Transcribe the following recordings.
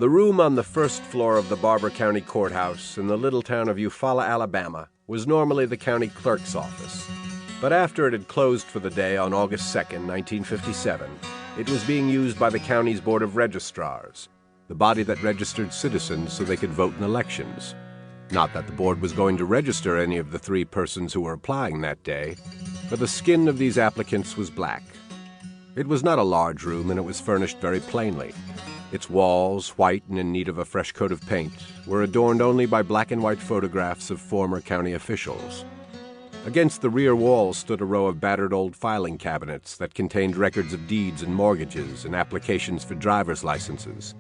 The room on the first floor of the Barber County Courthouse in the little town of Eufaula, Alabama, was normally the county clerk's office. But after it had closed for the day on August 2nd, 1957, it was being used by the county's Board of Registrars, the body that registered citizens so they could vote in elections. Not that the board was going to register any of the 3 persons who were applying that day, but the skin of these applicants was black. It was not a large room, and it was furnished very plainly. Its walls, white and in need of a fresh coat of paint, were adorned only by black and white photographs of former county officials. Against the rear wall stood a row of battered old filing cabinets that contained records of deeds and mortgages and applications for driver's licenses.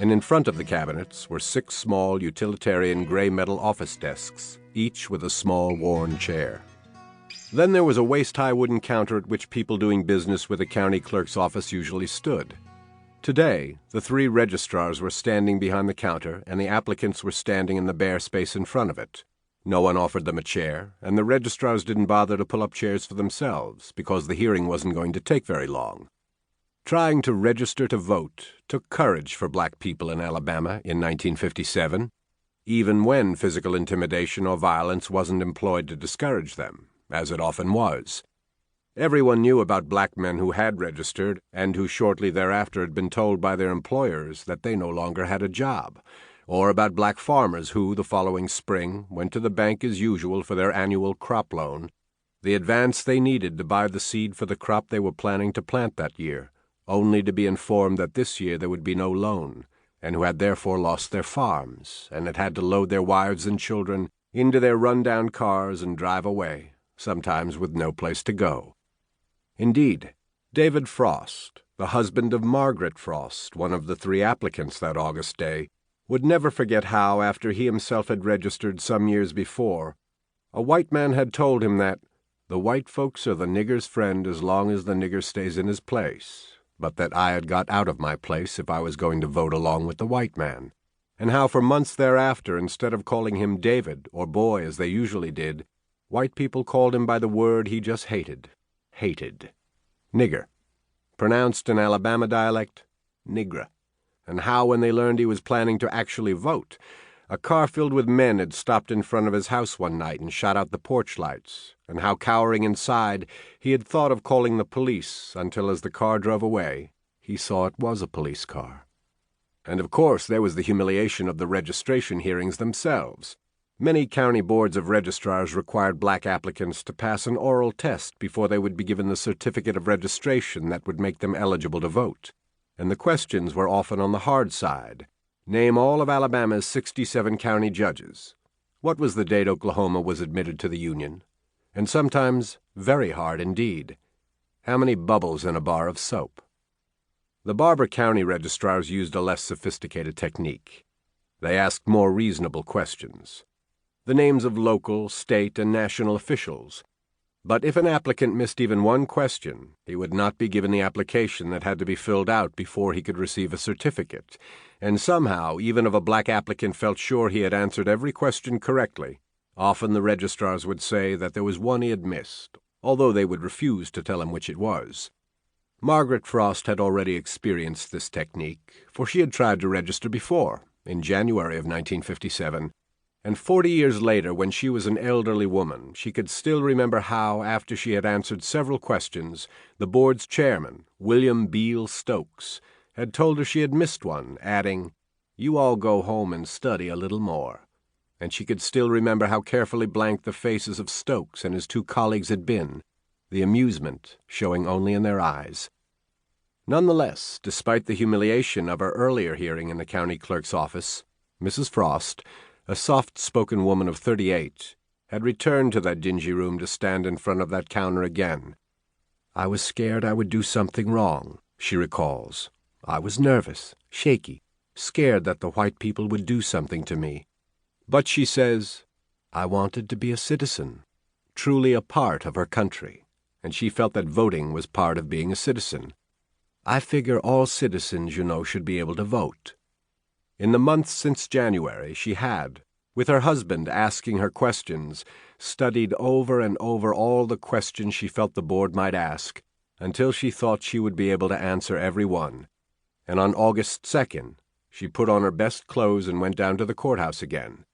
And in front of the cabinets were 6 small utilitarian gray metal office desks, each with a small worn chair. Then there was a waist-high wooden counter at which people doing business with the county clerk's office usually stood. Today, the 3 registrars were standing behind the counter, and the applicants were standing in the bare space in front of it. No one offered them a chair, and the registrars didn't bother to pull up chairs for themselves, because the hearing wasn't going to take very long. Trying to register to vote took courage for black people in Alabama in 1957, even when physical intimidation or violence wasn't employed to discourage them, as it often was. Everyone knew about black men who had registered and who shortly thereafter had been told by their employers that they no longer had a job, or about black farmers who, the following spring, went to the bank as usual for their annual crop loan, the advance they needed to buy the seed for the crop they were planning to plant that year, only to be informed that this year there would be no loan, and who had therefore lost their farms and had to load their wives and children into their run-down cars and drive away, sometimes with no place to go. Indeed, David Frost, the husband of Margaret Frost, one of the 3 applicants that August day, would never forget how, after he himself had registered some years before, a white man had told him that the white folks are the nigger's friend as long as the nigger stays in his place, but that I had got out of my place if I was going to vote along with the white man, and how for months thereafter, instead of calling him David or boy as they usually did, white people called him by the word he just hated. Nigger. Pronounced in Alabama dialect, nigra. And how, when they learned he was planning to actually vote, a car filled with men had stopped in front of his house one night and shot out the porch lights, and how, cowering inside, he had thought of calling the police until, as the car drove away, he saw it was a police car. And of course there was the humiliation of the registration hearings themselves. Many county boards of registrars required black applicants to pass an oral test before they would be given the certificate of registration that would make them eligible to vote. And the questions were often on the hard side. Name all of Alabama's 67 county judges. What was the date Oklahoma was admitted to the Union? And sometimes very hard indeed. How many bubbles in a bar of soap? The Barber County registrars used a less sophisticated technique. They asked more reasonable questions. The names of local, state, and national officials. But if an applicant missed even one question, he would not be given the application that had to be filled out before he could receive a certificate. And somehow, even if a black applicant felt sure he had answered every question correctly, often the registrars would say that there was one he had missed, although they would refuse to tell him which it was. Margaret Frost had already experienced this technique, for she had tried to register before, in January of 1957, and 40 years later, when she was an elderly woman, she could still remember how, after she had answered several questions, the board's chairman, William Beale Stokes, had told her she had missed one, adding, "You all go home and study a little more." And she could still remember how carefully blank the faces of Stokes and his 2 colleagues had been, the amusement showing only in their eyes. Nonetheless, despite the humiliation of her earlier hearing in the county clerk's office, Mrs. Frost, a soft-spoken woman of 38, had returned to that dingy room to stand in front of that counter again. "I was scared I would do something wrong," she recalls. "I was nervous, shaky, scared that the white people would do something to me. But," she says, "I wanted to be a citizen, truly a part of her country, and she felt that voting was part of being a citizen. I figure all citizens, should be able to vote." In the months since January, she had, with her husband asking her questions, studied over and over all the questions she felt the board might ask, until she thought she would be able to answer every one. And on August 2nd, She put on her best clothes and went down to the courthouse again.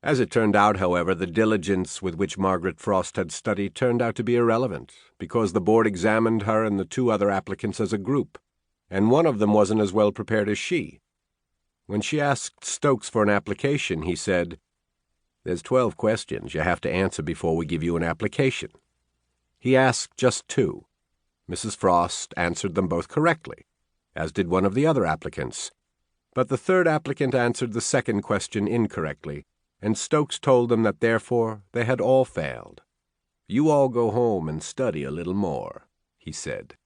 As it turned out, however, the diligence with which Margaret Frost had studied turned out to be irrelevant, because the board examined her and the two other applicants as a group, and one of them wasn't as well prepared as she. When she asked Stokes for an application, he said, "There's 12 questions you have to answer before we give you an application." He asked just 2. Mrs. Frost answered them both correctly, as did one of the other applicants. But the third applicant answered the second question incorrectly, and Stokes told them that therefore they had all failed. "You all go home and study a little more," he said.